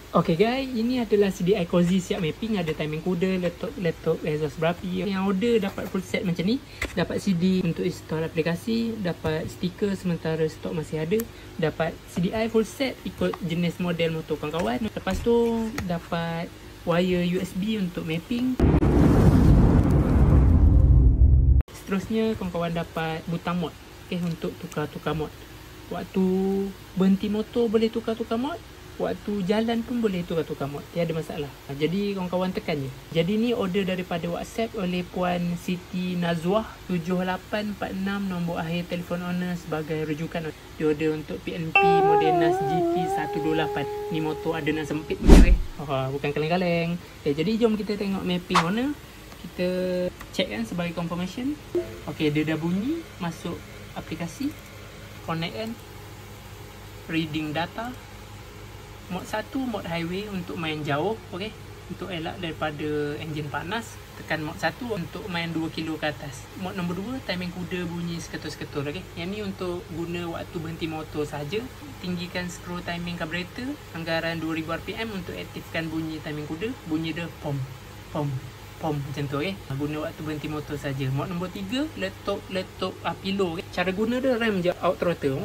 Okay guys, ini adalah CDI Cozy siap mapping. Ada timing kuda, laptop exhaust berapi. Yang order dapat full set macam ni. Dapat CD untuk install aplikasi, dapat stiker sementara stok masih ada, dapat CDI full set ikut jenis model motor kawan-kawan. Lepas tu dapat wire USB untuk mapping. Seterusnya kawan-kawan dapat butang mod, okay, untuk tukar-tukar mod. Waktu berhenti motor boleh tukar-tukar mod, waktu jalan pun boleh tukar-tukar mod, tiada masalah. Jadi kawan-kawan tekan je. Jadi ni order daripada WhatsApp oleh Puan Siti Nazwah 7846, nombor akhir telefon owner sebagai rujukan. Dia order untuk PNP Modenas GT128. Ni motor ada nak sempit punya bukan kaleng-kaleng. Okay, jadi jom kita tengok mapping owner. Kita check kan sebagai confirmation. Okay, dia dah bunyi, masuk aplikasi, connect kan, reading data. Mod 1 mod highway untuk main jauh, okey. Untuk elak daripada enjin panas, tekan mod 1 untuk main 2 kilo ke atas. Mod nombor 2 timing kuda bunyi seketul-seketul, okey. Yang ni untuk guna waktu berhenti motor saja. Tinggikan screw timing carburetor, anggaran 2000 rpm untuk aktifkan bunyi timing kuda. Bunyi dia pom pom pom macam tu, okey. Guna waktu berhenti motor saja. Mod nombor 3 letup api low, okey. Cara guna dia rem je out throttle.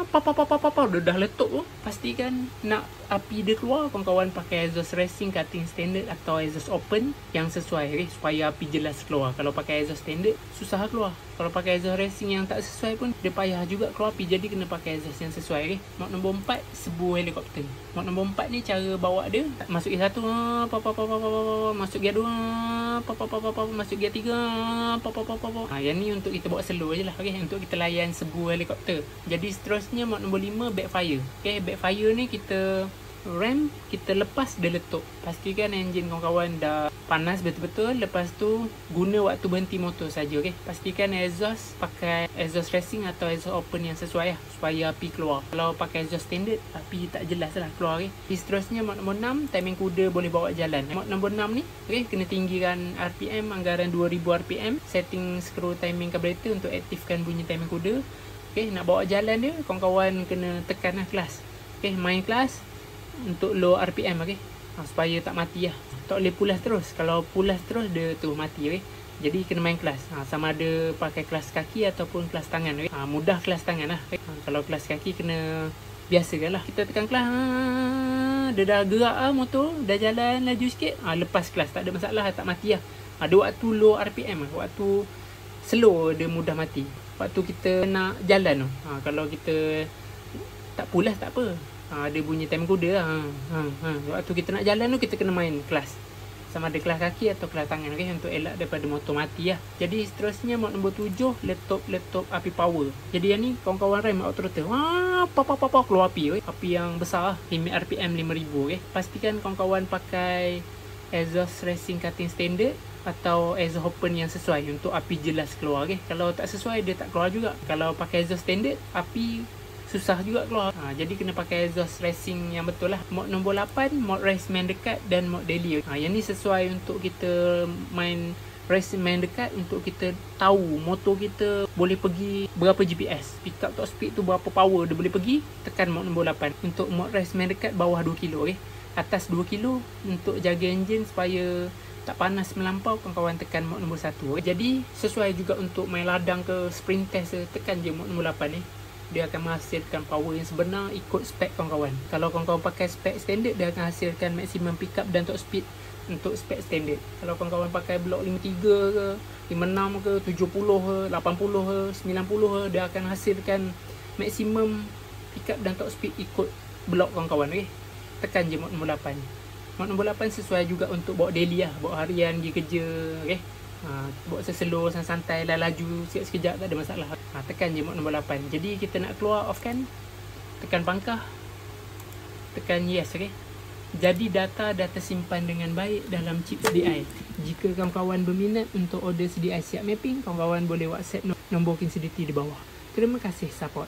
Dia dah letup tu. Pastikan nak api dia keluar, kawan-kawan pakai exhaust racing cutting standard atau exhaust open yang sesuai, okay? Supaya api jelas keluar. Kalau pakai exhaust standard susah keluar. Kalau pakai exhaust racing yang tak sesuai pun dia payah juga keluar api. Jadi kena pakai exhaust yang sesuai, okay? Mod nombor 4 sebu helikopter. Mod nombor 4 ni cara bawa dia, masuk gear 1, masuk gear 2, masuk gear 3, yang ni untuk kita bawa slow je lah, okay? Untuk kita layan sebu helikopter. Jadi seterusnya mod nombor 5 backfire. Okay, backfire ni kita rem, kita lepas dia letup. Pastikan enjin kawan-kawan dah panas betul-betul. Lepas tu guna waktu berhenti motor saja, okey. Pastikan exhaust pakai exhaust racing atau exhaust open yang sesuai lah, supaya api keluar. Kalau pakai exhaust standard, api tak jelas lah keluar, okey. Seterusnya mod nombor 6 timing kuda boleh bawa jalan. Mod nombor 6 ni, okey, kena tinggikan RPM anggaran 2000 rpm. Setting screw timing carburetor untuk aktifkan bunyi timing kuda. Okey, nak bawa jalan dia, kawan-kawan kena tekan lah kelas. Okey, main kelas untuk low RPM, okey. Supaya tak mati lah. Tak boleh pulas terus. Kalau pulas terus dia tu mati, okey. Jadi kena main kelas. Sama ada pakai kelas kaki ataupun kelas tangan, okey. Mudah kelas tangan lah, okay? Kalau kelas kaki kena biasakan lah. Kita tekan kelas, dia dah gerak lah motor, dah jalan laju sikit, lepas kelas, tak ada masalah, tak mati lah. Ada waktu low RPM lah. Waktu slow dia mudah mati. Waktu kita nak jalan tu, kalau kita tak pulas tak apa, dia bunyi time kuda lah. Waktu kita nak jalan tu, kita kena main kelas. Sama ada kelas kaki atau kelas tangan, okay? Untuk elak daripada motor mati lah. Jadi seterusnya mod nombor 7 letup api power. Jadi yang ni kawan-kawan rem out throttle, keluar api, okay? Api yang besar lah, limit RPM 5000, okay? Pastikan kawan-kawan pakai exhaust racing cutting standard atau exhaust open yang sesuai untuk api jelas keluar, okay? Kalau tak sesuai dia tak keluar juga. Kalau pakai exhaust standard, api susah juga keluar. Jadi kena pakai exhaust racing yang betul lah. Mod nombor 8 mod race main dekat dan mod daily. Yang ni sesuai untuk kita main race main dekat, untuk kita tahu motor kita boleh pergi berapa GPS, pick up top speed tu berapa power dia boleh pergi. Tekan mod nombor 8. Untuk mod race main dekat bawah 2 kilo, okay? Atas 2 kilo untuk jaga enjin supaya tak panas melampau, kawan-kawan tekan mod nombor 1. Jadi sesuai juga untuk main ladang ke sprint test, tekan je mod nombor 8 ni. Dia akan menghasilkan power yang sebenar ikut spek kawan-kawan. Kalau kawan-kawan pakai spek standard, dia akan hasilkan maksimum pick up dan top speed untuk spek standard. Kalau kawan-kawan pakai blok 53 ke, 56 ke, 70 ke, 80 ke, 90 ke, dia akan hasilkan maksimum pick up dan top speed ikut blok kawan-kawan, okey. Tekan je mod nombor 8. Mod nombor 8 sesuai juga untuk bawa daily lah, bawa harian pergi kerja, okey. Bawa seslow, santai lah, laju sekejap tak ada masalah. Tekan je mod nombor 8. Jadi kita nak keluar off kan, tekan pangkah, tekan yes, okey. Jadi data dah tersimpan dengan baik dalam chip CDI. Jika kawan-kawan berminat untuk order CDI siap mapping, kawan-kawan boleh WhatsApp nombor King CDT di bawah. Terima kasih support.